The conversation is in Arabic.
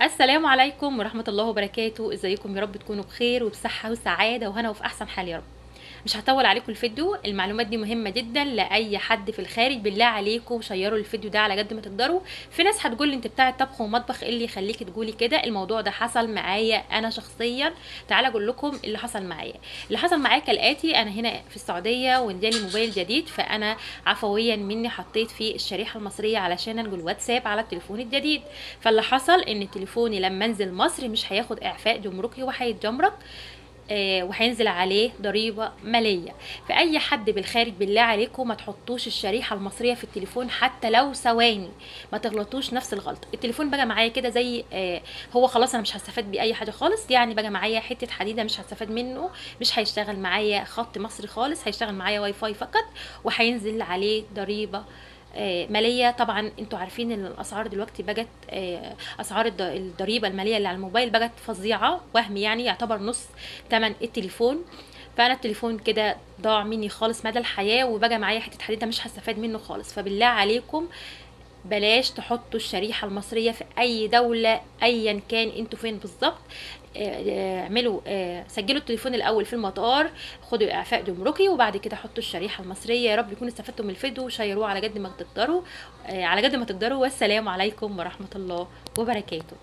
السلام عليكم ورحمة الله وبركاته. ازيكم؟ يا رب تكونوا بخير وبصحة وسعادة وهنا وفي احسن حال يا رب. مش هطول عليكم الفيديو، المعلومات دي مهمة جدا لأي حد في الخارج. بالله عليكم شيروا الفيديو ده على قد ما تقدروا. في ناس هتقول انت بتاعة طبخ ومطبخ، ايه اللي يخليكي تقولي كده؟ الموضوع ده حصل معايا انا شخصيا. تعالى اقول لكم اللي حصل معايا. اللي حصل معايا كالآتي: انا هنا في السعودية وجالي موبايل جديد، فانا عفويا مني حطيت فيه الشريحة المصرية علشان انقل واتساب على التليفون الجديد. فاللي حصل ان تليفوني لما انزل مصر مش هياخد اعفاء جمركي وهيتجمرك، وهينزل عليه ضريبة مالية. فأي حد بالخارج بالله عليكم ما تحطوش الشريحة المصرية في التليفون حتى لو ثواني، ما تغلطوش نفس الغلطة. التليفون بقى معايا كده زي هو خلاص أنا مش هستفاد بيه أي حاجة خالص، يعني بقى معايا حتة حديدة مش هستفاد منه، مش هيشتغل معايا خط مصري خالص، هيشتغل معايا واي فاي فقط، وهينزل عليه ضريبة ماليه. طبعا انتوا عارفين ان الاسعار دلوقتي بقت اسعار الضريبه الماليه اللي على الموبايل بقت فظيعه، وهم يعني يعتبر نص ثمن التليفون. فانا التليفون كده ضاع مني خالص مدى الحياه، وبقى معايا حته حديده مش هستفاد منه خالص. فبالله عليكم بلاش تحطوا الشريحة المصرية في أي دولة أيا كان انتوا فين بالظبط. اعملوا سجلوا التليفون الأول في المطار، خدوا إعفاء جمركي، وبعد كده حطوا الشريحة المصرية. يا رب يكونوا استفدتوا من الفيديو وشيروه على قد ما تقدروا. على قد ما تقدروا. والسلام عليكم ورحمة الله وبركاته.